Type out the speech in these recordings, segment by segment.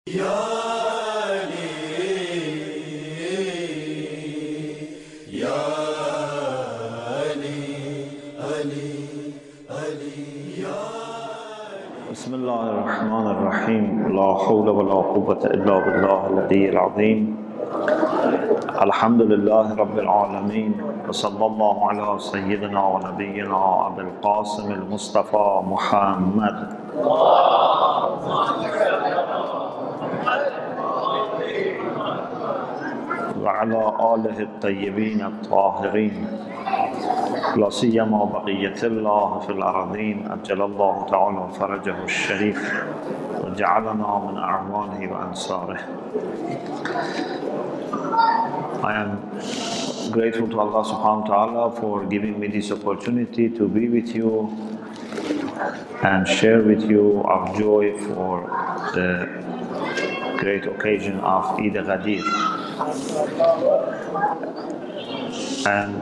Ya Ali, Ya Ali, Ali, Ali, Ya Ali. Bismillahirrahmanirrahim. La hawla wa la quwwata illa billah al-aliyyil azim. Alhamdulillahi rabbil alameen. Wa sallallahu ala sayyidina wa nabiyyina Abil Qasim al-Mustafa Muhammad. وعلى آله الطيبين الطاهرين لا سيما بقية الله في الأرضين أجل الله تعالى فرجه الشريف وجعلنا من أعوانه وأنصاره. I am grateful to Allah subhanahu wa ta'ala for giving me this opportunity to be with you and share with you our joy for the great occasion of Eid al-Ghadir. And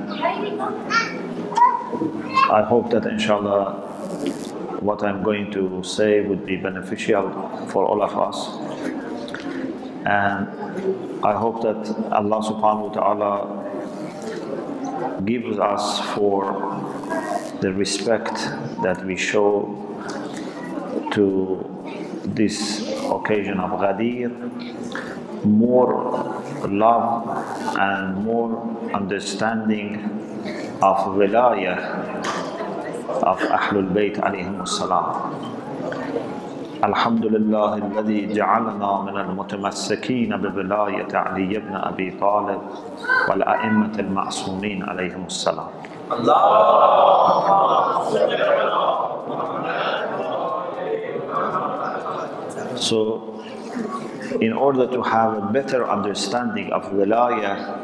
I hope that inshallah what I'm going to say would be beneficial for all of us. And I hope that Allah subhanahu wa ta'ala gives us for the respect that we show to this occasion of Ghadir, more love and more understanding of wilayah of Ahlul Bayt alayhim as-salam. Alhamdulillah alladhi ja'alana min al-mutamassikeen bi wilayat Ali ibn Abi Talib wal a'immat al-ma'sumin alayhim as-salam. So, in order to have a better understanding of wilayah,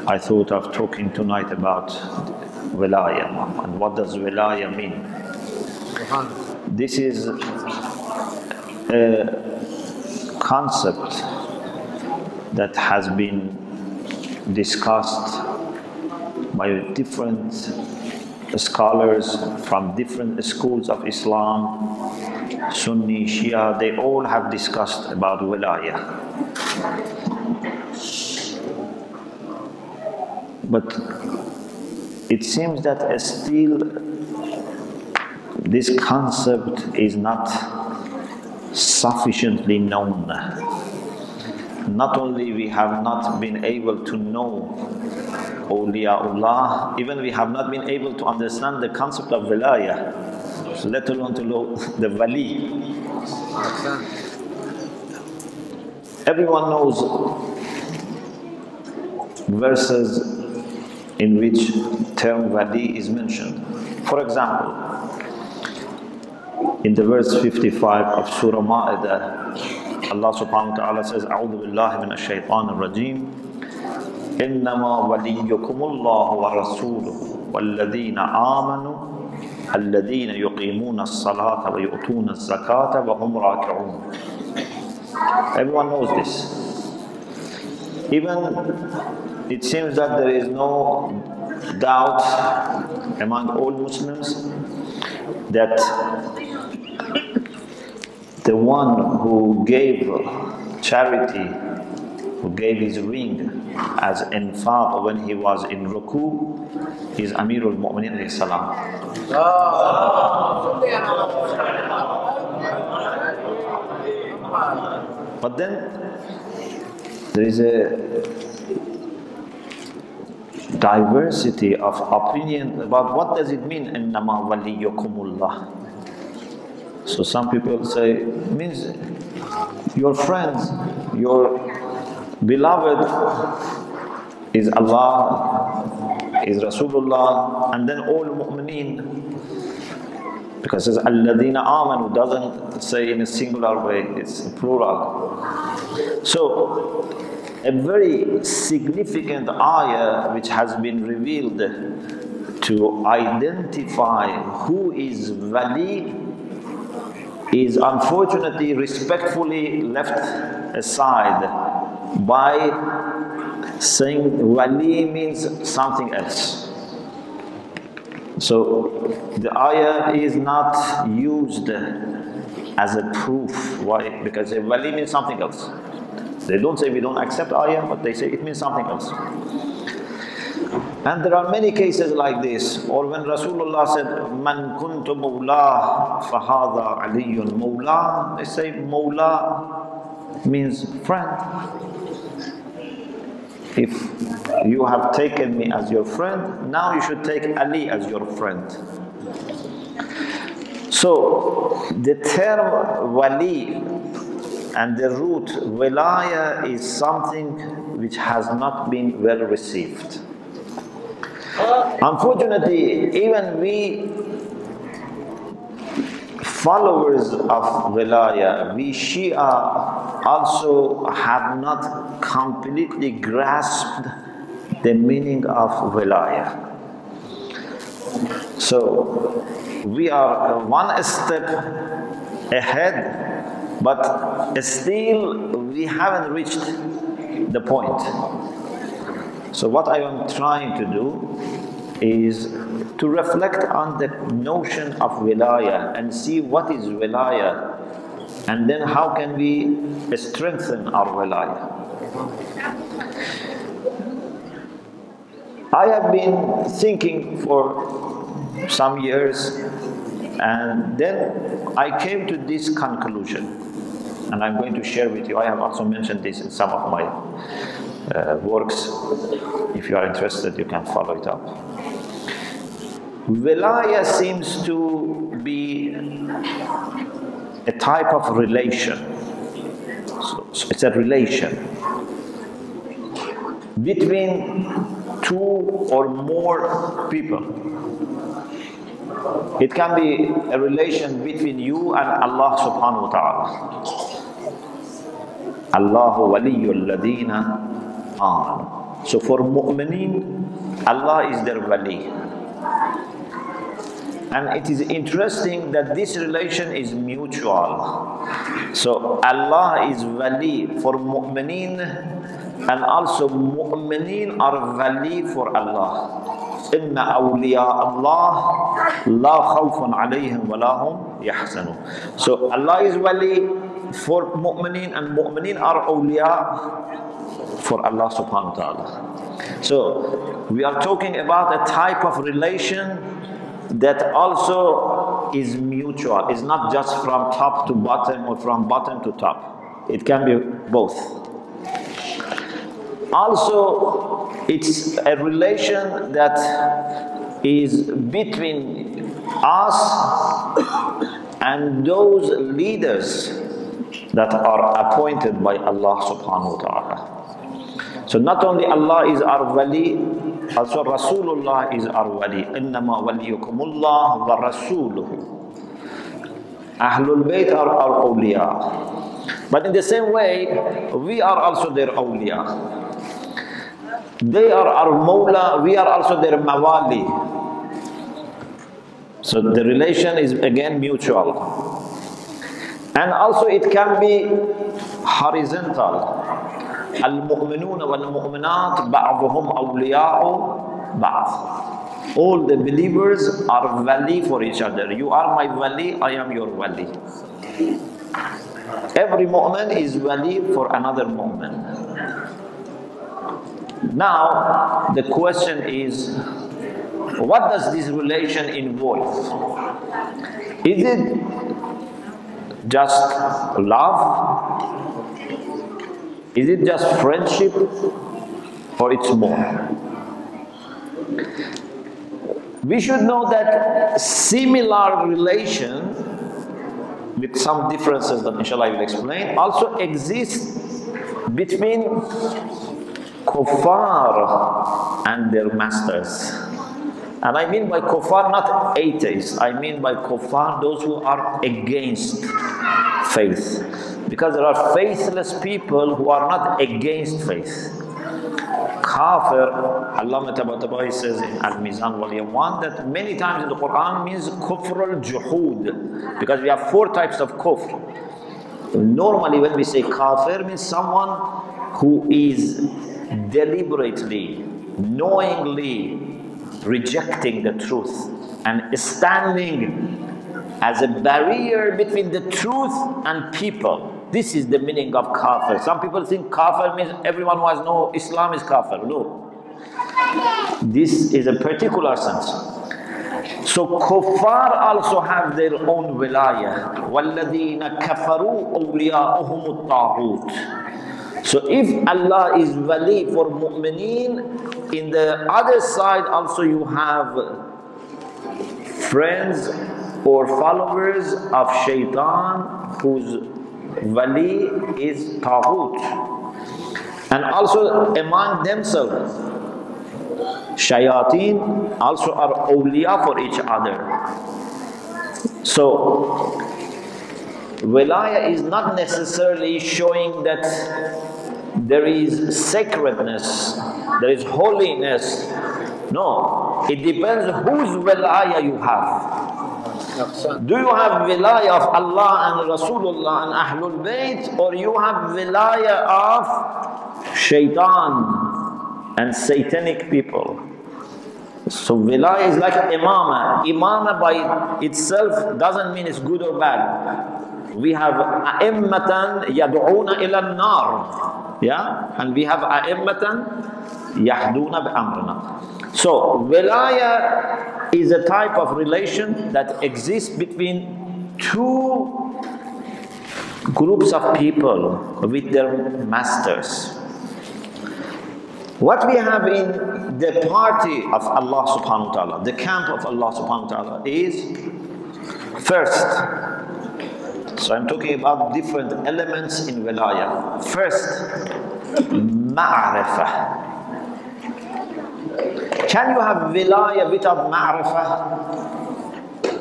I thought of talking tonight about wilayah and what does wilayah mean. This is a concept that has been discussed by different scholars from different schools of Islam, Sunni, Shia. They all have discussed about wilayah. But it seems that still this concept is not sufficiently known. Not only we have not been able to know awliyaullah, even we have not been able to understand the concept of wilayah, let alone to know the wali. Everyone knows verses in which term wali is mentioned. For example, in the verse 55 of Surah Ma'idah, Allah subhanahu wa ta'ala says, A'udhu billahi min ash-shaytan ar-rajim, Innama waliyukumullahu wa rasuluhu walladhina amanu alladhina yuqimuna as-salata wa yu'tuna az-zakata wa hum raki'un. Everyone knows this. Even it seems that there is no doubt among all Muslims that the one who gave charity, who gave his ring as infaq when he was in ruku, is Amirul Mu'mineen alayhi salam. But then there is a diversity of opinion about what does it mean, innama waliyukumullah. So some people say, it means your friends, your beloved is Allah, is Rasulullah, and then all mu'mineen. Because it says, alladhina amanu, doesn't say in a singular way, it's plural. So, a very significant ayah which has been revealed to identify who is wali is unfortunately respectfully left aside by saying wali means something else. So the ayah is not used as a proof. Why? Because a wali means something else. They don't say we don't accept ayah, but they say it means something else. And there are many cases like this. Or when Rasulullah said, Man kuntu mawla fahadha aliyun mawla, they say mawla means friend. If you have taken me as your friend, now you should take Ali as your friend. So the term wali and the root wilaya is something which has not been well received. Unfortunately, even we followers of wilaya, we Shia also have not completely grasped the meaning of wilaya. So we are one step ahead, but still we haven't reached the point. So what I am trying to do is to reflect on the notion of wilaya and see what is wilaya, and then how can we strengthen our wilaya. I have been thinking for some years, and then I came to this conclusion, and I'm going to share with you. I have also mentioned this in some of my works. If you are interested, you can follow it up. Wilaya seems to be a type of relation. So it's a relation between two or more people. It can be a relation between you and Allah subhanahu wa ta'ala. Allahu waliyul ladina amanu. So for mu'mineen, Allah is their wali. And it is interesting that this relation is mutual. So Allah is wali for mu'mineen, and also mu'mineen are wali for Allah. Inna awliya Allah la khawfun alayhim wa lahum yahzanun. So Allah is wali for mu'mineen, and mu'mineen are awliya for Allah subhanahu wa ta'ala. So we are talking about a type of relation that also is mutual. It's not just from top to bottom or from bottom to top. It can be both. Also, it's a relation that is between us and those leaders that are appointed by Allah subhanahu wa ta'ala. So not only Allah is our wali, also Rasulullah is our wali. Innama waliyukumullah wa rasuluhu. Ahlul Bayt are our awliya. But in the same way, we are also their awliya. They are our mawla, we are also their mawali. So the relation is again mutual. And also it can be horizontal. Al-mu'minuna wal-mu'minat ba'duhum awliya'u ba'd. All the believers are wali for each other. You are my wali, I am your wali. Every mu'min is wali for another mu'min. Now, the question is, what does this relation involve? Is it just love? Is it just friendship? Or it's more? We should know that similar relation, with some differences that inshallah I will explain, also exists between kuffar and their masters. And I mean by kuffar not atheists, I mean by kuffar those who are against faith. Because there are faithless people who are not against faith. Kafir, Allama Tabatabai says in Al-Mizan Volume 1 that many times in the Quran means kufr al-juhud, because we have 4 types of kufr. Normally when we say kafir, means someone who is deliberately, knowingly rejecting the truth and standing as a barrier between the truth and people. This is the meaning of kafir. Some people think kafir means everyone who has no Islam is kafir. No. This is a particular sense. So kuffar also have their own wilayah. وَالَّذِينَ كَفَرُوا أَوْلِيَاؤُهُمُ الطَّاغُوتُ. So if Allah is wali for mu'mineen, in the other side also you have friends or followers of shaitan whose wali is taghut. And also among themselves, shayateen also are awliya for each other. So wilaya is not necessarily showing that there is sacredness, there is holiness. No, it depends whose wilaya you have. Do you have wilaya of Allah and Rasulullah and Ahlul Bayt, or you have wilaya of shaitan and satanic people? So wilaya is like imama. Imama by itself doesn't mean it's good or bad. We have a'immatan yad'una ila an-nar. Yeah? And we have a'immatan yahduna bi-amrina. So wilaya is a type of relation that exists between two groups of people with their masters. What we have in the party of Allah subhanahu wa ta'ala, the camp of Allah subhanahu wa ta'ala is first, so I'm talking about different elements in wilaya. First, ma'rifah. Can you have wilaya without ma'rifah?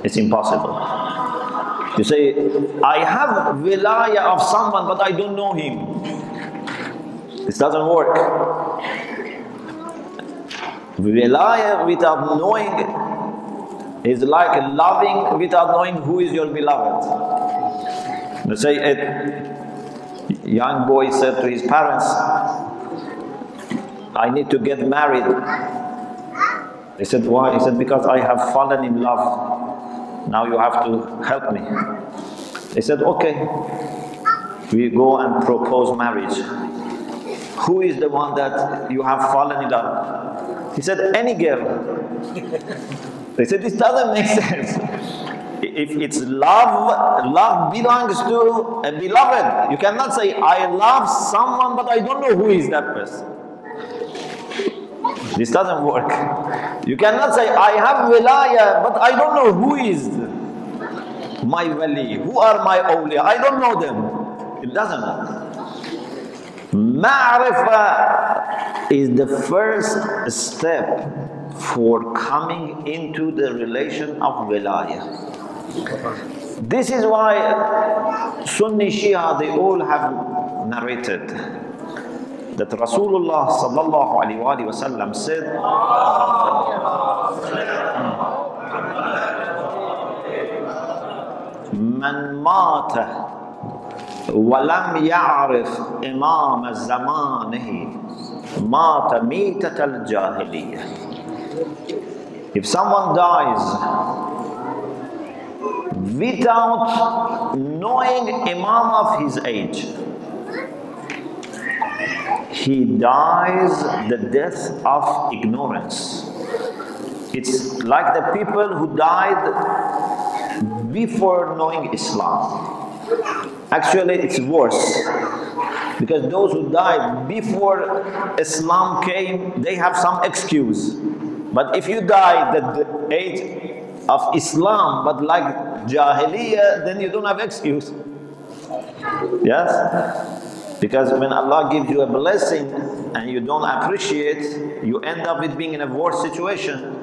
It's impossible. You say, I have wilaya of someone but I don't know him. This doesn't work. Wilaya without knowing is like loving without knowing who is your beloved. Let's say a young boy said to his parents, I need to get married. They said, why? He said, because I have fallen in love. Now you have to help me. They said, okay. We go and propose marriage. Who is the one that you have fallen in love? He said, any girl. They said, this doesn't make sense. If it's love, love belongs to a beloved. You cannot say, I love someone but I don't know who is that person. This doesn't work. You cannot say, I have wilaya but I don't know who is my wali, who are my awliya. I don't know them. It doesn't work. Ma'rifah is the first step for coming into the relation of wilaya. This is why Sunni Shia, they all have narrated that Rasulullah sallallahu alaihi wasallam said, Man mata walam ya'rif imam zamanihi mata mitat al-jahiliyyah. If someone dies without knowing imam of his age, he dies the death of ignorance. It's like the people who died before knowing Islam. Actually, it's worse, because those who died before Islam came, they have some excuse. But if you die at the age of Islam, but like Jahiliyyah, then you don't have excuse. Yes? Because when Allah gives you a blessing and you don't appreciate, you end up with being in a worse situation.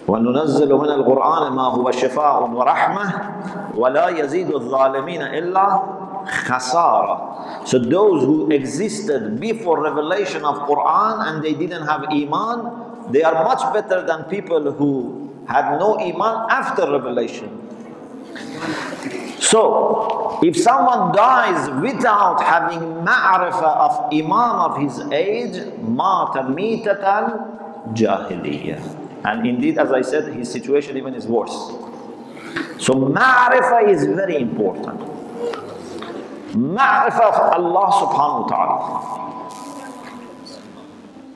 وَنُنَزِّلُ مِنَ الْقُرْآنِ مَا هُوَ شِفَاءٌ وَرَحْمَةٌ وَلَا يَزِيدُ الظَّالِمِينَ إِلَّا خَسَارًا. So those who existed before revelation of Quran and they didn't have Iman, they are much better than people who had no Iman after revelation. So, if someone dies without having ma'rifah of Imam of his age, mata mitatan jahiliyyah. And indeed, as I said, his situation even is worse. So ma'rifah is very important. Ma'rifah of Allah subhanahu wa ta'ala.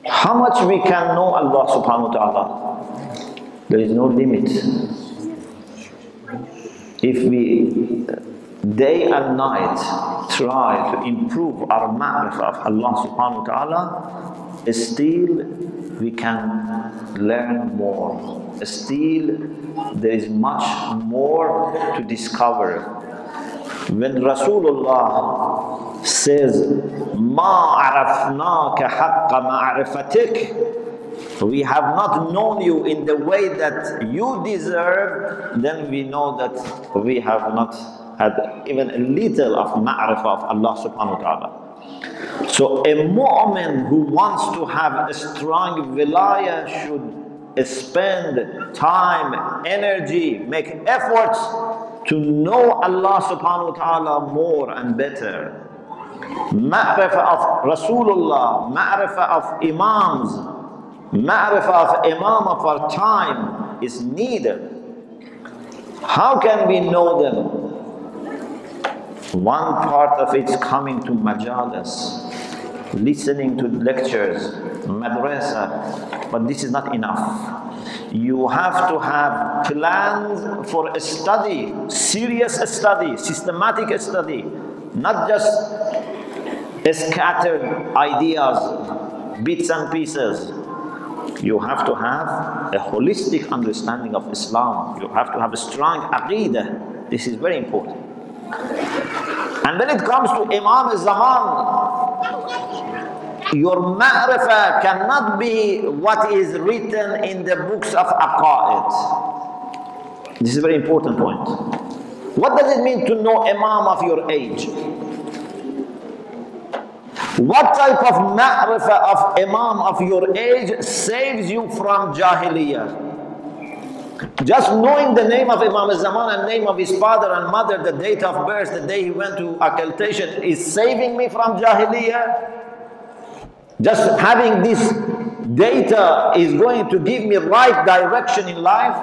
How much we can know Allah subhanahu wa ta'ala? There is no limit. If we day and night try to improve our ma'rifah of Allah subhanahu wa ta'ala, still we can learn more. Still there is much more to discover. When Rasulullah says, "Ma arafnaka haqqa ma'rifatik," we have not known you in the way that you deserve, then we know that we have not had even a little of ma'rifah of Allah subhanahu wa ta'ala. So a mu'min who wants to have a strong wilayah should spend time, energy, make efforts to know Allah subhanahu wa ta'ala more and better. Ma'rifah of Rasulullah, ma'rifah of Imams, ma'rifah of Imam of our time is needed. How can we know them? One part of it is coming to majalis, listening to lectures, madrasa, but this is not enough. You have to have plans for a study, serious study, systematic study, not just scattered ideas, bits and pieces. You have to have a holistic understanding of Islam. You have to have a strong aqeedah. This is very important. And when it comes to Imam al-Zaman, your ma'rifah cannot be what is written in the books of aqa'id. This is a very important point. What does it mean to know Imam of your age? What type of ma'rifah of Imam of your age saves you from Jahiliyyah? Just knowing the name of Imam al-Zaman and name of his father and mother, the date of birth, the day he went to occultation, is saving me from Jahiliyyah? Just having this data is going to give me right direction in life?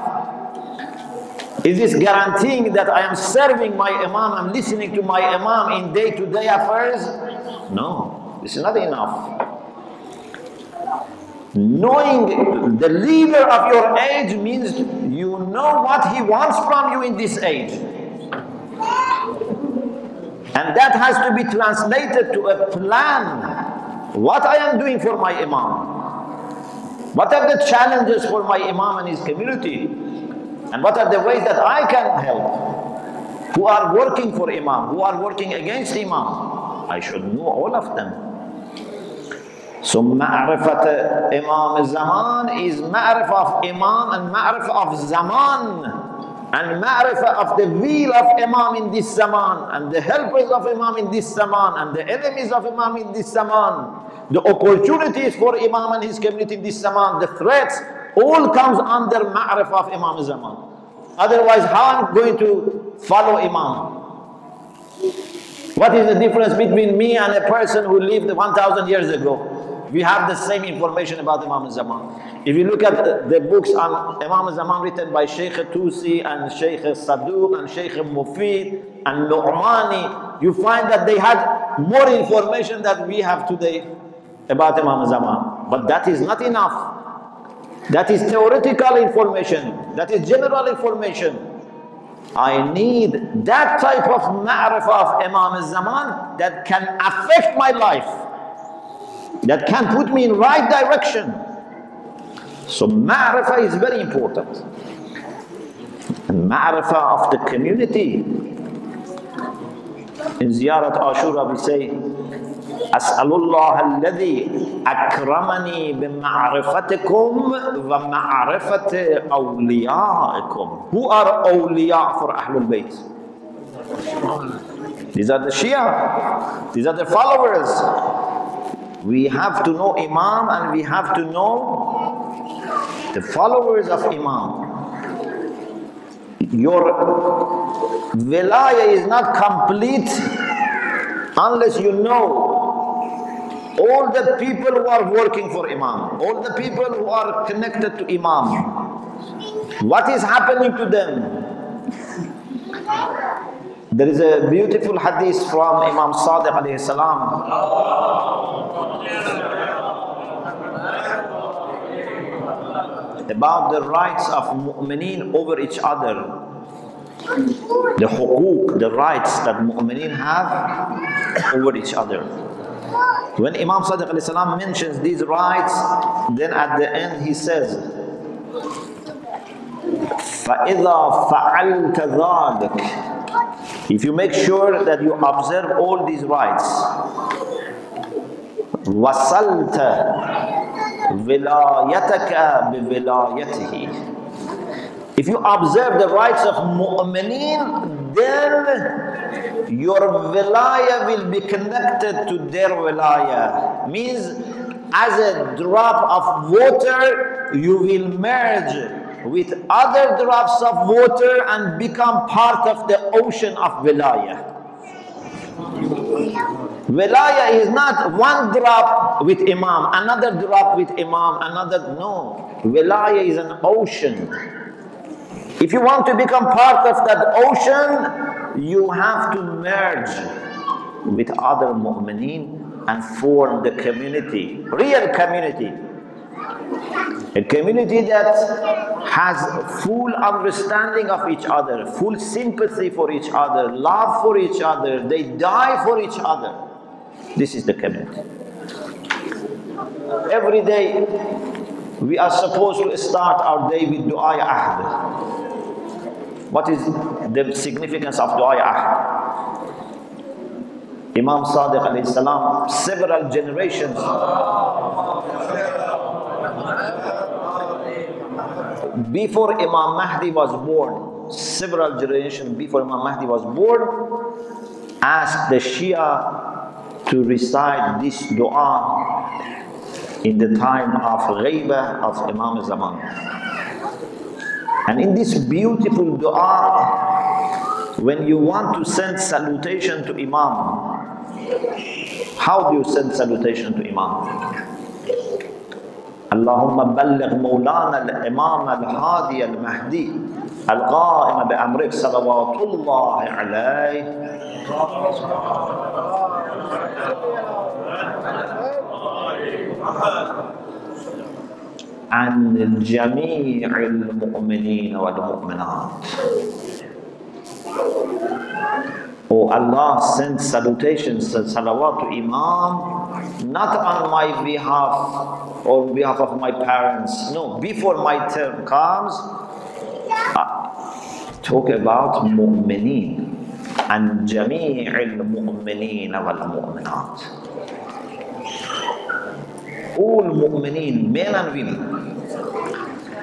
Is this guaranteeing that I am serving my Imam, I'm listening to my Imam in day-to-day affairs? No, this is not enough. Knowing the leader of your age means you know what he wants from you in this age. And that has to be translated to a plan. What I am doing for my Imam. What are the challenges for my Imam and his community? And what are the ways that I can help? Who are working for Imam? Who are working against Imam? I should know all of them. So ma'rifat Imam al-Zaman is ma'rifah of Imam and ma'rifah of Zaman. And ma'rifah of the will of Imam in this Zaman, and the helpers of Imam in this Zaman, and the enemies of Imam in this Zaman, the opportunities for Imam and his community in this Zaman, the threats, all comes under ma'rifah of Imam al-Zaman. Otherwise, how I'm going to follow Imam? What is the difference between me and a person who lived 1,000 years ago? We have the same information about Imam al-Zaman. If you look at the books on Imam al-Zaman written by Shaykh Tusi and Shaykh Saduq and Shaykh Mufid and Nu'mani, you find that they had more information than we have today about Imam al-Zaman. But that is not enough. That is theoretical information. That is general information. I need that type of ma'rifah of Imam al-Zaman that can affect my life, that can put me in right direction. So ma'rifah is very important. And ma'rifah of the community. In Ziyarat Ashura we say, As'alullah alladhi akramani bima'rifatikum wa ma'rifati awliyaikum. Who are awliya for Ahlul Bayt? These are the Shia. These are the followers. We have to know Imam and we have to know the followers of Imam. Your wilayah is not complete unless you know all the people who are working for Imam, all the people who are connected to Imam. What is happening to them? There is a beautiful hadith from Imam Sadiq alayhi salam. About the rights of mu'mineen over each other. The huquq, the rights that mu'mineen have over each other. When Imam Sadiq alayhi salam mentions these rights, then at the end he says, فَإِذَا فَعَلْتَ ذَلِكَ, if you make sure that you observe all these rights, وَصَلْتَ وِلَايَتَكَ بِوِلَايَتِهِ, if you observe the rights of mu'mineen, then your wilaya will be connected to their wilaya. Means as a drop of water, you will merge with other drops of water and become part of the ocean of wilaya. Wilaya is not one drop with Imam, another drop with Imam, another, no. Wilaya is an ocean. If you want to become part of that ocean, you have to merge with other mu'mineen and form the community, real community. A community that has full understanding of each other, full sympathy for each other, love for each other, they die for each other. This is the community. Every day we are supposed to start our day with Du'a Ahd. What is the significance of Du'a Ahd? Imam Sadiq alayhi salam, several generations before Imam Mahdi was born, several generations before Imam Mahdi was born, asked the Shia to recite this dua in the time of Ghaiba of Imam Zaman. And in this beautiful dua, when you want to send salutation to Imam, how do you send salutation to Imam? اللهم بلغ مولانا الإمام الهادي المهدي القائم بأمرك صلوات الله عليه عن جميع المؤمنين والمؤمنات. Oh Allah, send salutations and salawat to Imam, not on my behalf or on behalf of my parents. No, before my term comes, talk about mu'mineen and jami'il mu'mineen wal mu'minat. All mu'mineen, men and women,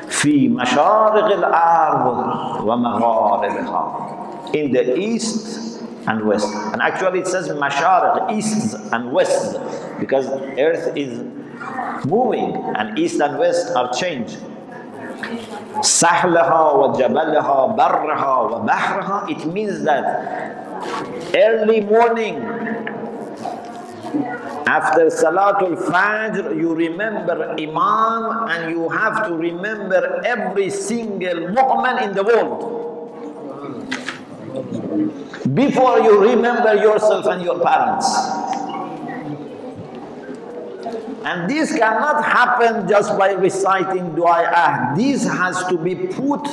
في مشارق الأرض ومغاربها, in the east and west. And actually it says mashariq, east and west, because earth is moving and east and west are changed. Sahlaha wa jabalaha, barraha wa bahraha, it means that early morning after Salatul Fajr, you remember Imam and you have to remember every single mu'min in the world before you remember yourself and your parents. And this cannot happen just by reciting Du'a Ahd. This has to be put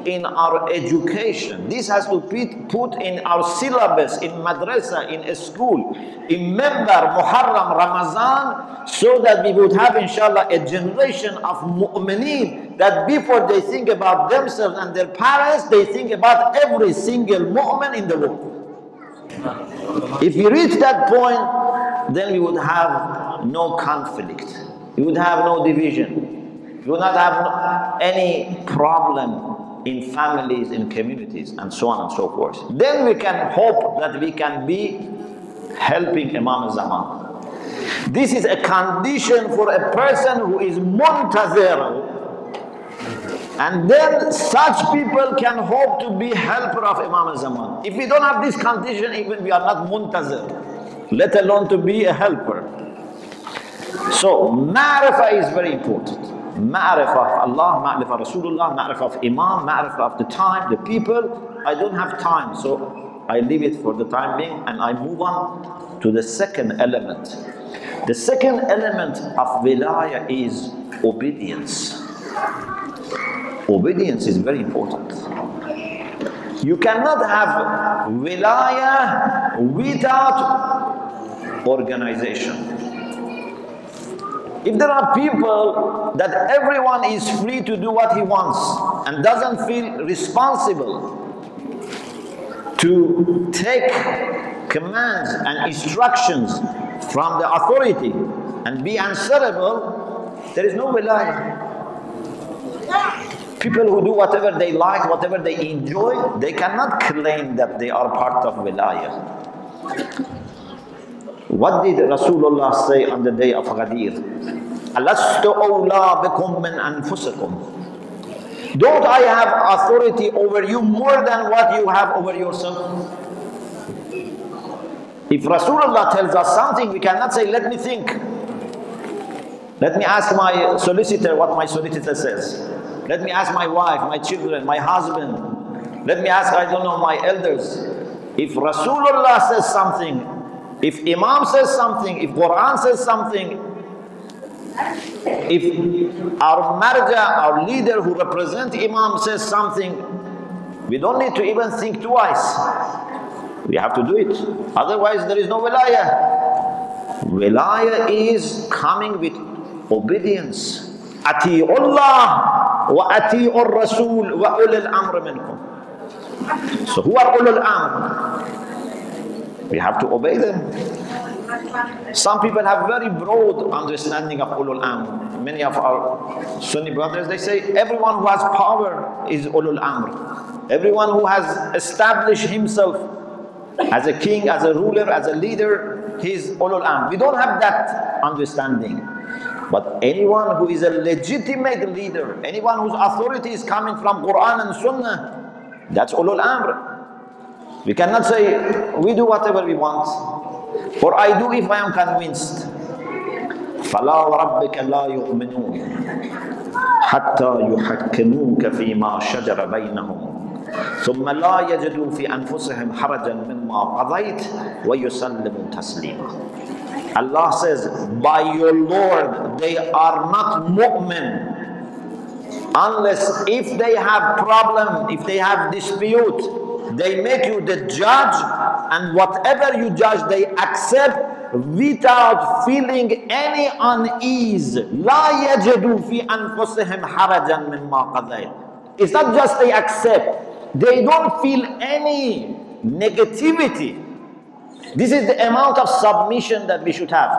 in our education. This has to be put in our syllabus, in madrasa, in a school. Remember Muharram, Ramadan, so that we would have, inshallah, a generation of mu'mineen that before they think about themselves and their parents, they think about every single mu'min in the world. If we reach that point, then we would have no conflict. We would have no division. We would not have any problem in families, in communities, and so on and so forth. Then we can hope that we can be helping Imam Zaman. This is a condition for a person who is muntazir. And then such people can hope to be helper of Imam Zaman. If we don't have this condition, even we are not muntazir, let alone to be a helper. So, ma'rifah is very important. Ma'rifah of Allah, ma'rifah Rasulullah, ma'rifah of Imam, ma'rifah of the time, the people, I don't have time, so I leave it for the time being and I move on to the second element. The second element of wilayah is obedience. Obedience is very important. You cannot have wilayah without organization. If there are people that everyone is free to do what he wants and doesn't feel responsible to take commands and instructions from the authority and be answerable, there is no wilayah. People who do whatever they like, whatever they enjoy, they cannot claim that they are part of wilayah. What did Rasulullah say on the day of Ghadir? Alastu awla bikum min anfusikum. Don't I have authority over you more than what you have over yourself? If Rasulullah tells us something, we cannot say, let me think. Let me ask my solicitor what my solicitor says. Let me ask my wife, my children, my husband. Let me ask, I don't know, my elders. If Rasulullah says something, if Imam says something, if Quran says something, if our marja, our leader who represents Imam says something, we don't need to even think twice. We have to do it. Otherwise there is no wilayah. Wilayah is coming with obedience. Ati'ullah wa ati'ur rasul wa ulil amr minkum. So who are ulul amr? We have to obey them. Some people have very broad understanding of ulul amr. Many of our Sunni brothers, they say everyone who has power is ulul amr. Everyone who has established himself as a king, as a ruler, as a leader, he is ulul amr. We don't have that understanding. But anyone who is a legitimate leader, anyone whose authority is coming from Quran and Sunnah, that's ulul amr. We cannot say, we do whatever we want, or I do if I am convinced. فَلَا وَرَبِّكَ لَا يُؤْمِنُونَ حَتَّى يُحَكِّمُوكَ فِي مَا شَجَرَ بَيْنَهُمْ ثُمَّ لَا يَجِدُوا فِي أَنفُسِهِمْ حَرَجًا مِمَّا قَضَيْتَ وَيُسَلِّمُوا تَسْلِيمًا. Allah says, by your Lord, they are not mu'min unless if they have problem, if they have dispute, they make you the judge, and whatever you judge, they accept without feeling any unease. لا يجدوا في أنفسهم حرجا مما قضيت. It's not just they accept, they don't feel any negativity. This is the amount of submission that we should have.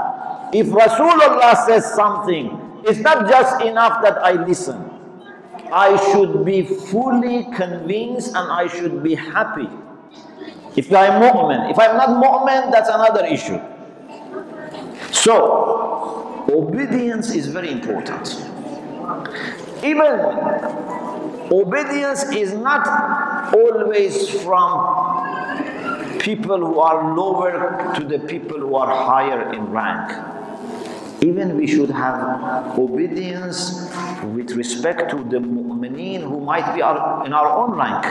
If Rasulullah says something, it's not just enough that I listen. I should be fully convinced and I should be happy. If I'm mu'min. If I'm not mu'min, that's another issue. So, obedience is very important. Even obedience is not always from people who are lower to the people who are higher in rank. Even we should have obedience with respect to the mu'mineen who might be in our own rank.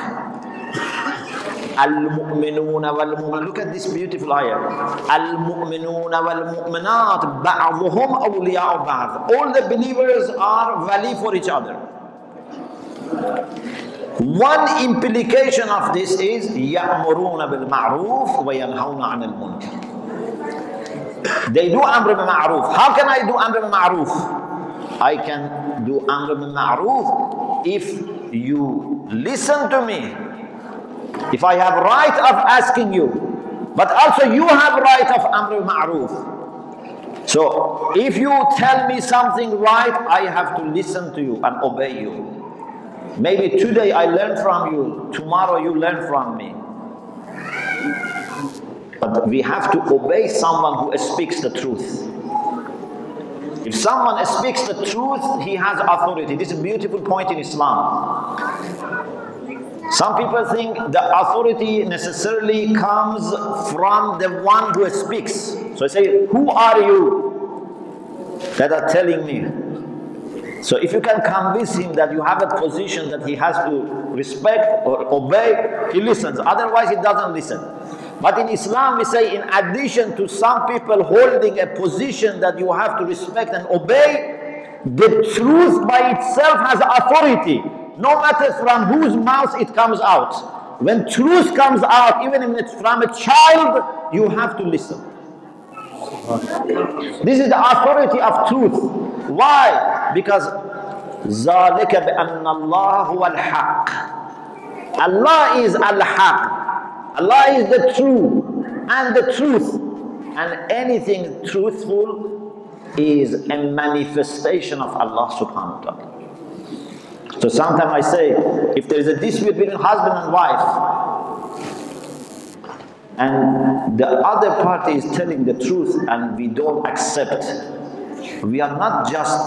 Al-mu'minuna wal-mu'minat. Look at this beautiful ayah. Al-mu'minuna wal-mu'minat ba'duhum awliya'u ba'd. All the believers are vali for each other. One implication of this is يَأْمُرُونَ بِالْمَعْرُوفِ وَيَنْهَوْنَ عَنِ الْمُنْكَرِ. They do amr bil ma'ruf. How can I do amr bil ma'ruf? I can do amr bil ma'ruf if you listen to me. If I have right of asking you, but also you have right of amr bil ma'ruf. So if you tell me something right, I have to listen to you and obey you. Maybe today I learn from you, tomorrow you learn from me. But we have to obey someone who speaks the truth. If someone speaks the truth, he has authority. This is a beautiful point in Islam. Some people think the authority necessarily comes from the one who speaks. So I say, who are you that are telling me? So if you can convince him that you have a position that he has to respect or obey, he listens. Otherwise, he doesn't listen. But in Islam, we say, in addition to some people holding a position that you have to respect and obey, the truth by itself has authority, no matter from whose mouth it comes out. When truth comes out, even if it's from a child, you have to listen. This is the authority of truth. Why? Because ذَلِكَ بِأَنَّ اللَّهَ هُوَ الْحَقِّ. Allah is Al-Haq. Allah is the true and the truth. And anything truthful is a manifestation of Allah subhanahu wa ta'ala. So sometimes I say, if there is a dispute between husband and wife, and the other party is telling the truth and we don't accept, we are not just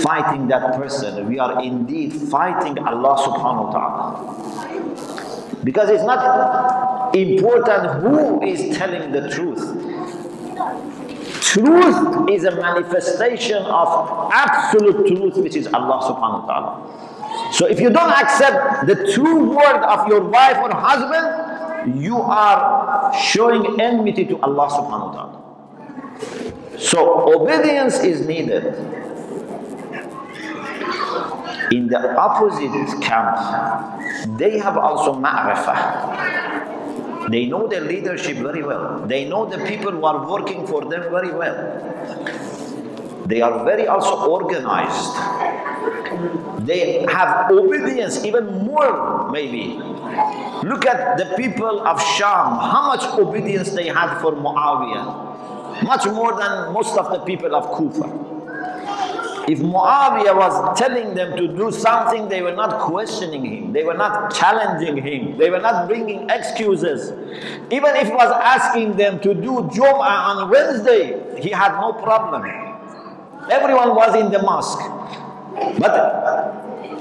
fighting that person, we are indeed fighting Allah subhanahu wa ta'ala. Because it's not important who is telling the truth. Truth is a manifestation of absolute truth, which is Allah subhanahu wa ta'ala. So if you don't accept the true word of your wife or husband, you are showing enmity to Allah subhanahu wa ta'ala. So obedience is needed. In the opposite camp, they have also ma'rifah. They know their leadership very well. They know the people who are working for them very well. They are very also organized. They have obedience even more maybe. Look at the people of Sham, how much obedience they had for Muawiyah. Much more than most of the people of Kufa. If Muawiyah was telling them to do something, they were not questioning him. They were not challenging him. They were not bringing excuses. Even if he was asking them to do Jum'ah on Wednesday, he had no problem. Everyone was in the mosque. But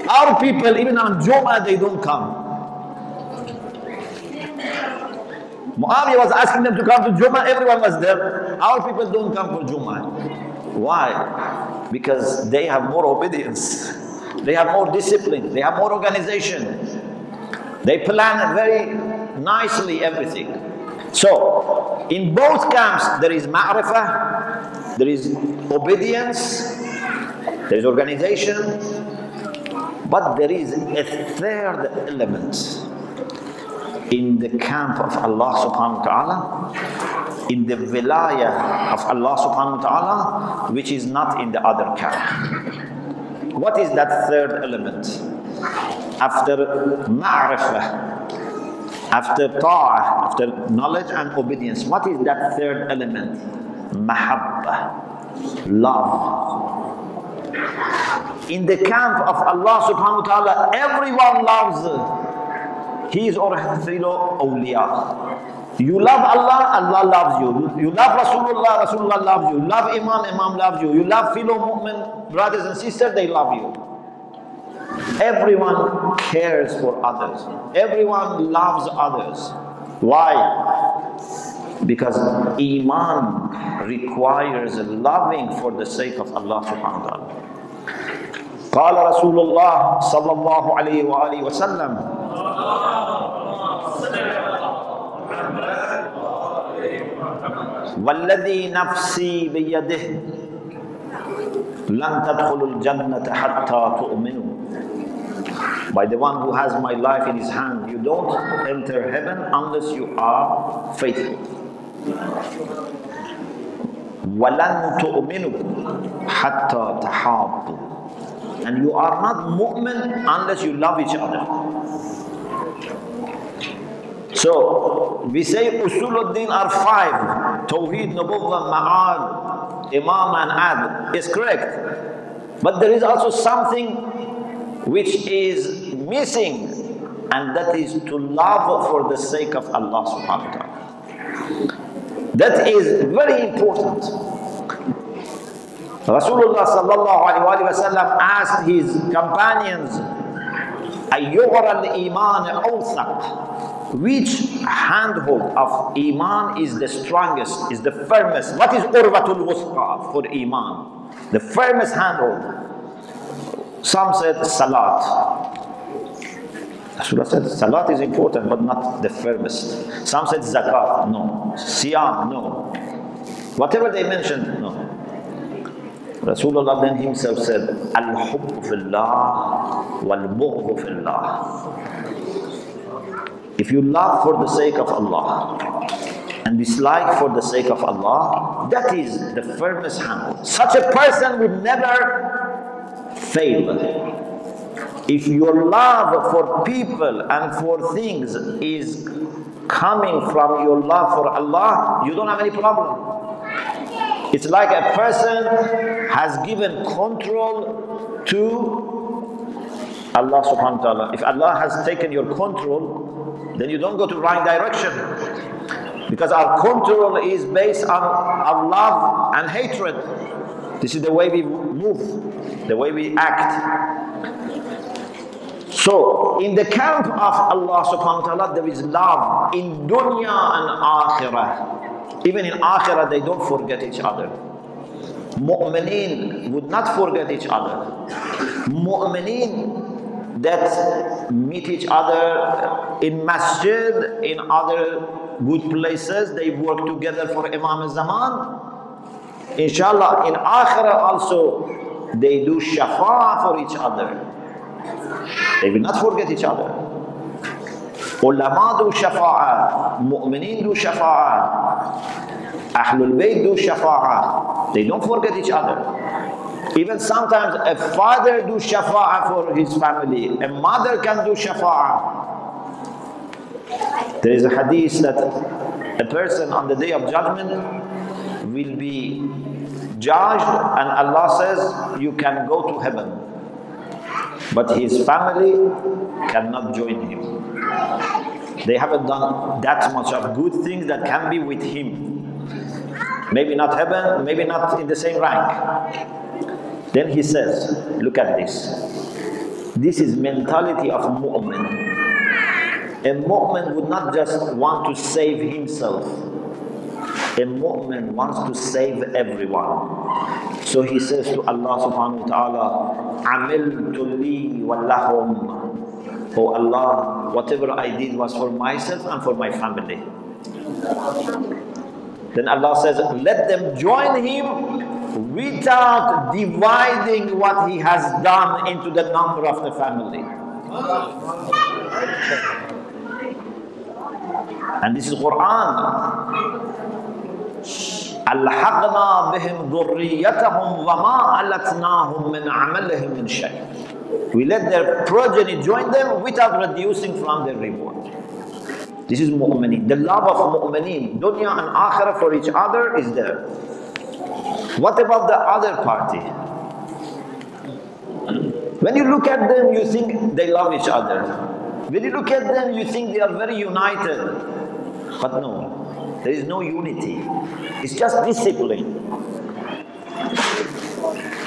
our people, even on Jum'ah, they don't come. Muawiyah was asking them to come to Jum'ah, everyone was there. Our people don't come for Jum'ah. Why? Because they have more obedience. They have more discipline. They have more organization. They plan very nicely everything. So, in both camps, there is ma'rifah, there is obedience, there is organization, but there is a third element. In the camp of Allah subhanahu wa ta'ala, in the wilayah of Allah subhanahu wa ta'ala, which is not in the other camp. What is that third element? After ma'rifah, after ta'ah, after knowledge and obedience, what is that third element? Mahabbah, love. In the camp of Allah subhanahu wa ta'ala, everyone loves his or her fellow awliya. You love Allah, Allah loves you. You love Rasulullah, Rasulullah loves you. You love Imam, Imam loves you. You love fellow mu'min, brothers and sisters, they love you. Everyone cares for others. Everyone loves others. Why? Because Iman requires loving for the sake of Allah subhanahu wa ta'ala. قال رسول الله صلى الله عليه وآله وسلم والذي نفسي بيده لن تدخلوا الجنة حتى تؤمنوا. By the one who has my life in his hand, you don't enter heaven unless you are faithful. وَلَن تُؤْمِنُوا حَتَّى تَحَابُّوا. And you are not mu'min unless you love each other. So, we say Usuluddin are 5. Tawheed, Nubuwwah, Ma'ad, Imam and Adl is correct. But there is also something which is missing, and that is to love for the sake of Allah subhanahu wa ta'ala. That is very important. Rasulullah sallallahu alaihi wasallam asked his companions, Ayyuhar al-Iman awthaq, which handhold of Iman is the strongest, is the firmest? What is urwatul wusqa for Iman? The firmest handhold. Some said Salat. Rasulullah said Salat is important but not the firmest. Some said Zakat, no. Siyam, no. Whatever they mentioned, no. Rasulullah then himself said, Al-Hubbu fillah wal-Bughdu fillah. If you love for the sake of Allah and dislike for the sake of Allah, that is the firmest hand. Such a person would never fail. If your love for people and for things is coming from your love for Allah, you don't have any problem. It's like a person has given control to Allah subhanahu wa ta'ala. If Allah has taken your control, then you don't go to the right direction. Because our control is based on our love and hatred. This is the way we move, the way we act. So, in the camp of Allah subhanahu wa ta'ala, there is love in dunya and akhirah. Even in akhirah, they don't forget each other. Mu'mineen would not forget each other. Mu'mineen that meet each other in masjid, in other good places, they work together for Imam al-Zaman. Inshallah, in akhirah also, they do shafa'ah for each other. They will not forget each other. Ulama do shafa'ah, mu'mineen do shafa'ah, Ahlul Bayt do shafa'ah. They don't forget each other. Even sometimes a father do shafa'ah for his family, a mother can do shafa'ah. There is a hadith that a person on the day of judgment will be judged and Allah says you can go to heaven. But his family cannot join him. They haven't done that much of good things that can be with him. Maybe not heaven, maybe not in the same rank. Then he says, look at this. This is mentality of mu'min. A mu'min would not just want to save himself. A mu'min wants to save everyone. So he says to Allah subhanahu wa ta'ala, Amiltu li wallahum. Oh Allah, whatever I did was for myself and for my family. Then Allah says, let them join him without dividing what he has done into the number of the family. And this is Quran. أَلْحَقْنَا بِهِمْ ذُرِّيَّتَهُمْ وَمَا أَلَتْنَاهُمْ مِنْ عَمَلِهِمْ مِنْ شَيْءٍ. We let their progeny join them without reducing from their reward. This is mu'mineen. The love of mu'mineen, dunya and akhirah for each other is there. What about the other party? When you look at them, you think they love each other. When you look at them, you think they are very united. But no, there is no unity. It's just discipline.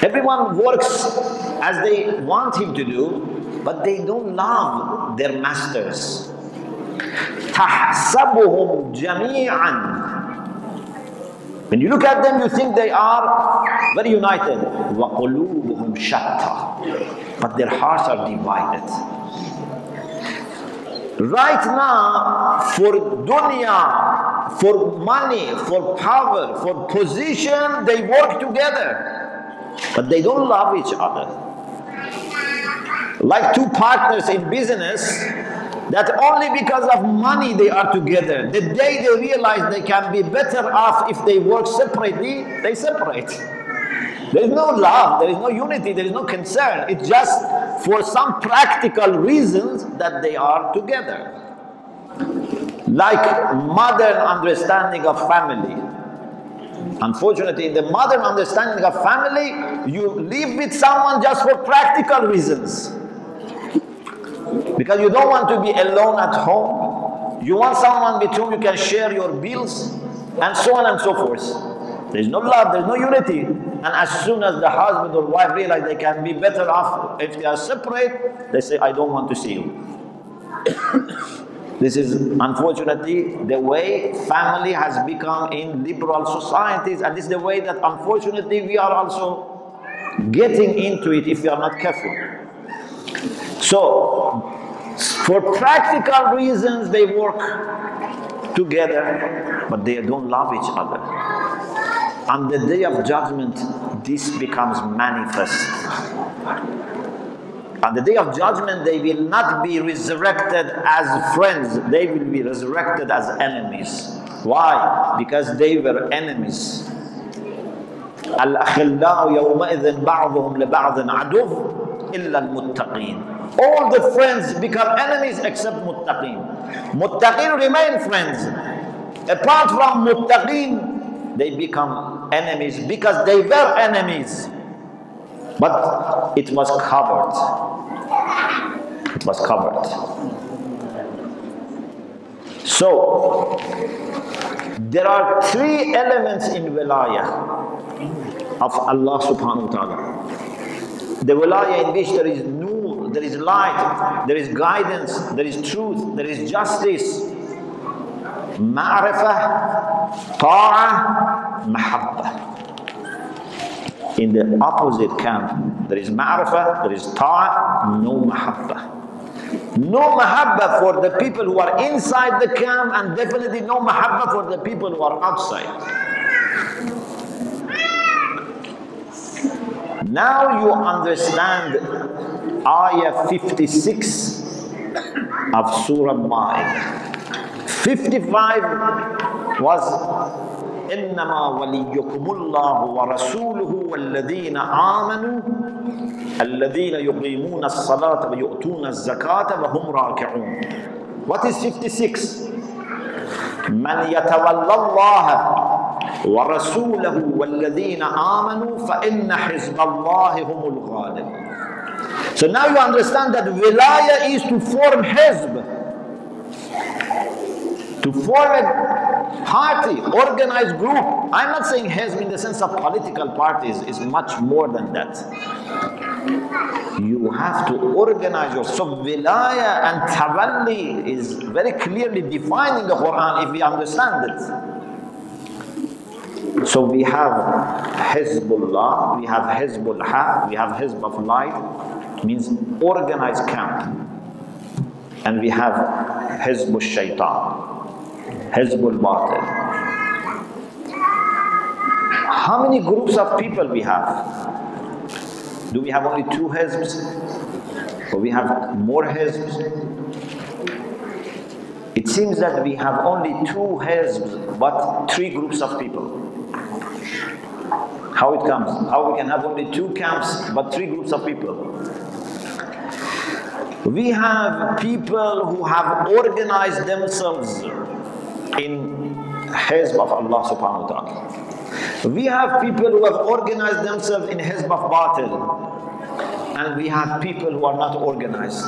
Everyone works as they want him to do, but they don't love their masters. تَحْسَبُهُمْ جَمِيعًا. When you look at them, you think they are very united. وَقُلُوبُهُمْ شَتَّى. But their hearts are divided. Right now, for dunya, for money, for power, for position, they work together. But they don't love each other. Like two partners in business, that only because of money they are together. The day they realize they can be better off if they work separately, they separate. There is no love, there is no unity, there is no concern. It's just for some practical reasons that they are together. Like modern understanding of family. Unfortunately, in the modern understanding of family, you live with someone just for practical reasons. Because you don't want to be alone at home. You want someone with whom you can share your bills, and so on and so forth. There's no love, there's no unity. And as soon as the husband or wife realize they can be better off if they are separate, they say, I don't want to see you. This is unfortunately the way family has become in liberal societies, and this is the way that unfortunately we are also getting into it if you are not careful. So, for practical reasons, they work together, but they don't love each other. On the day of judgment, this becomes manifest. On the day of judgment, they will not be resurrected as friends, they will be resurrected as enemies. Why? Because they were enemies. الأخلاء يومئذ بعضهم لبعض عدو إلا المتقين. All the friends become enemies except muttaqin. Muttaqin remain friends. Apart from muttaqin, they become enemies because they were enemies. But it was covered. It was covered. So, there are three elements in wilayah of Allah subhanahu wa ta'ala. The wilayah in which there is nur, there is light, there is guidance, there is truth, there is justice. Ma'rifah, ta'ah, mahabbah. In the opposite camp, there is ma'rifah, there is ta'ah, no mahabbah. No mahabbah for the people who are inside the camp, and definitely no mahabbah for the people who are outside. Now you understand ayah 56 of Surah Ma'idah. 55 was إنما وليكم الله ورسوله والذين آمنوا الذين يقيمون الصلاة ويؤتون الزكاة وهم راكعون. What is 56? من يتولى الله ورسوله والذين آمنوا فإن حزب الله هم الغالب. So now you understand that wilayah is to form hizb, to form a party, organized group. I'm not saying hizb in the sense of political parties, it's much more than that. You have to organize yourself. So wilayah and tawalli is very clearly defined in the Quran if we understand it. So we have Hizbullah, we have Hizbul Haq, we have Hizb of Light, means organized camp. And we have Hizbul Shaitan, Hizbul Batil. How many groups of people we have? Do we have only two Hizbs? Or we have more Hizbs? It seems that we have only two Hizbs, but three groups of people. How it comes? How we can have only two camps, but three groups of people? We have people who have organized themselves in Hizb of Allah subhanahu wa ta'ala. We have people who have organized themselves in Hizb of Batil. And we have people who are not organized,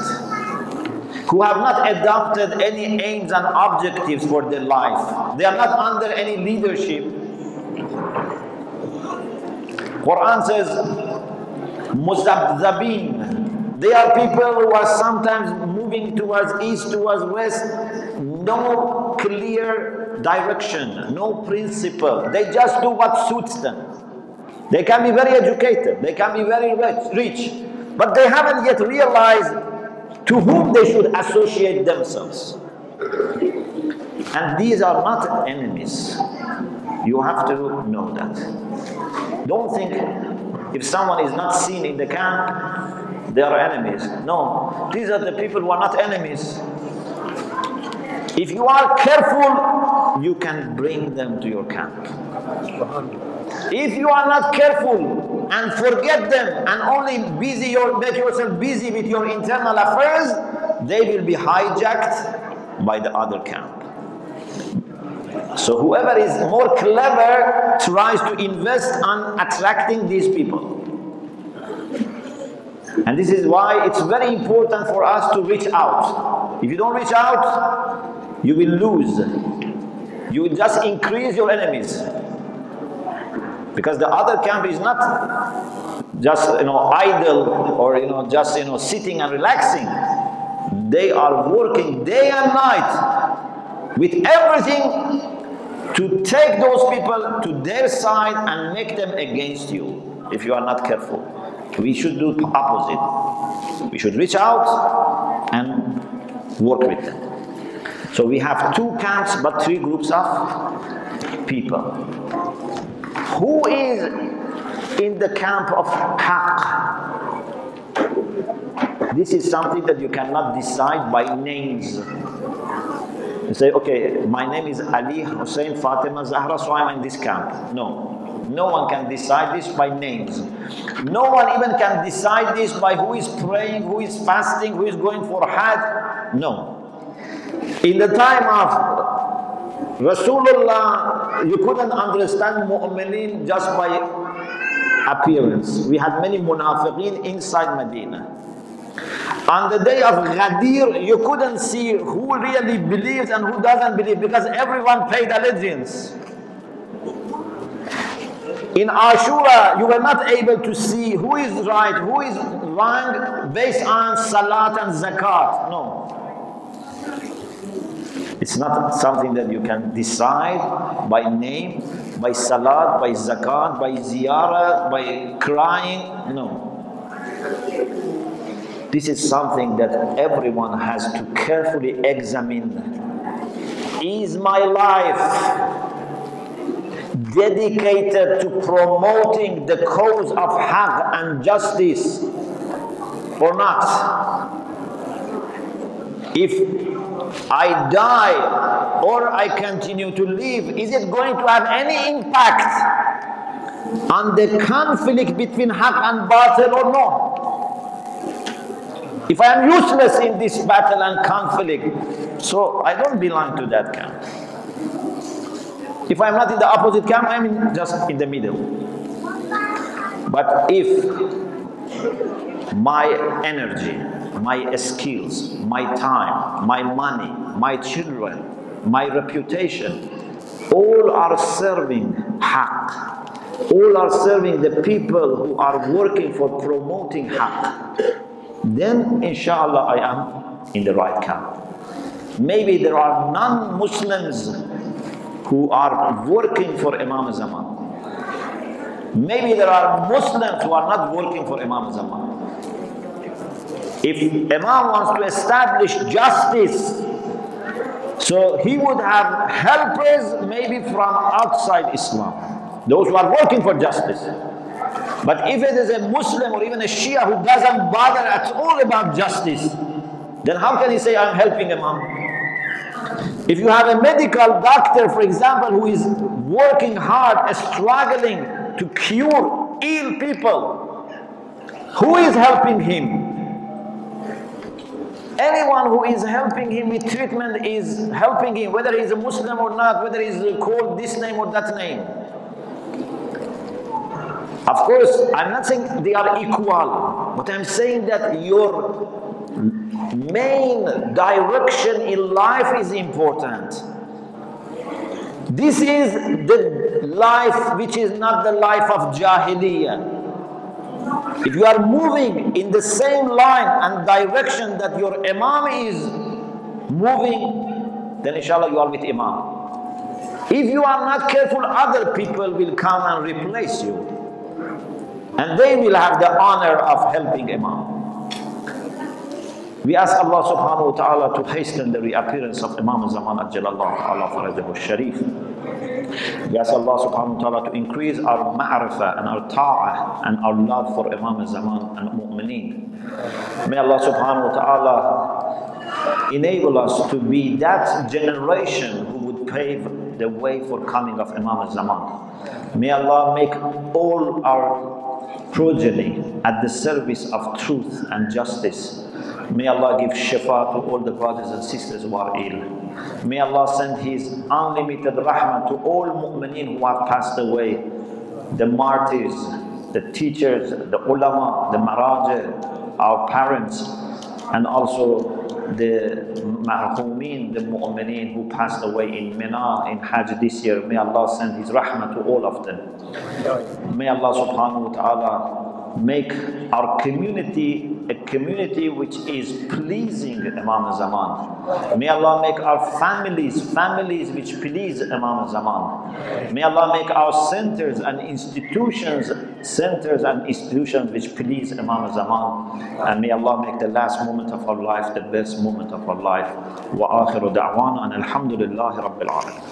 who have not adopted any aims and objectives for their life. They are not under any leadership. Quran says, Muzabzabin. They are people who are sometimes moving towards east, towards west. No clear direction, no principle. They just do what suits them. They can be very educated, they can be very rich, but they haven't yet realized to whom they should associate themselves. And these are not enemies. You have to know that. Don't think if someone is not seen in the camp, they are enemies. No, these are the people who are not enemies. If you are careful, you can bring them to your camp. If you are not careful and forget them and only make yourself busy with your internal affairs, they will be hijacked by the other camp. So whoever is more clever tries to invest on attracting these people. And this is why it's very important for us to reach out. If you don't reach out, you will lose. You will just increase your enemies. Because the other camp is not just idle or just sitting and relaxing. They are working day and night with everything to take those people to their side and make them against you. if you are not careful. We should do the opposite. We should reach out and work with them. So we have 2 camps but 3 groups of people. Who is in the camp of Haqq? This is something that you cannot decide by names. You say, okay, my name is Ali, Hussein, Fatima, Zahra, so I'm in this camp. No. No one can decide this by names. No one even can decide this by who is praying, who is fasting, who is going for Hajj. No. In the time of Rasulullah, you couldn't understand mu'mineen just by appearance. We had many munafiqeen inside Medina. On the day of Ghadir, you couldn't see who really believes and who doesn't believe, because everyone paid allegiance. In Ashura, you were not able to see who is right, who is wrong based on Salat and Zakat. No. It's not something that you can decide by name, by Salat, by Zakat, by Ziyarah, by crying. No. This is something that everyone has to carefully examine. Is my life dedicated to promoting the cause of haqq and justice or not? If I die or I continue to live, is it going to have any impact on the conflict between haqq and batil or no? If I am useless in this battle and conflict, so I don't belong to that camp. If I'm not in the opposite camp, I'm just in the middle. But if my energy, my skills, my time, my money, my children, my reputation, all are serving haqq, all are serving the people who are working for promoting haqq, then inshallah I am in the right camp. Maybe there are non-Muslims who are working for Imam Zaman. Maybe there are Muslims who are not working for Imam Zaman. If Imam wants to establish justice, so he would have helpers maybe from outside Islam, those who are working for justice. But if it is a Muslim or even a Shia who doesn't bother at all about justice, then how can he say, I'm helping Imam? If you have a medical doctor, for example, who is working hard, struggling to cure ill people, who is helping him? Anyone who is helping him with treatment is helping him, whether he's a Muslim or not, whether he's called this name or that name. Of course, I'm not saying they are equal, but I'm saying that your main direction in life is important. This is the life which is not the life of Jahiliyyah. If you are moving in the same line and direction that your Imam is moving, then inshallah you are with Imam. If you are not careful, other people will come and replace you. And they will have the honor of helping Imam. We ask Allah subhanahu wa ta'ala to hasten the reappearance of Imam Zaman Ajjalallahu ta'ala farajahu sharif. We ask Allah subhanahu wa ta'ala to increase our ma'rifah and our ta'ah and our love for Imam Zaman and mu'mineen. May Allah subhanahu wa ta'ala enable us to be that generation who would pave the way for coming of Imam Zaman. May Allah make all our progeny at the service of truth and justice. May Allah give shifa to all the brothers and sisters who are ill. May Allah send His unlimited rahmah to all mu'mineen who have passed away, the martyrs, the teachers, the ulama, the maraja, our parents, and also the marhumeen, the mu'mineen who passed away in Mina, in Hajj this year. May Allah send His rahmah to all of them. May Allah subhanahu wa ta'ala make our community a community which is pleasing Imam Zaman. May Allah make our families which please Imam Zaman. May Allah make our centers and institutions which please Imam Zaman. And may Allah make the last moment of our life the best moment of our life. Wa akhiru da'wana and alhamdulillahi rabbil alamin.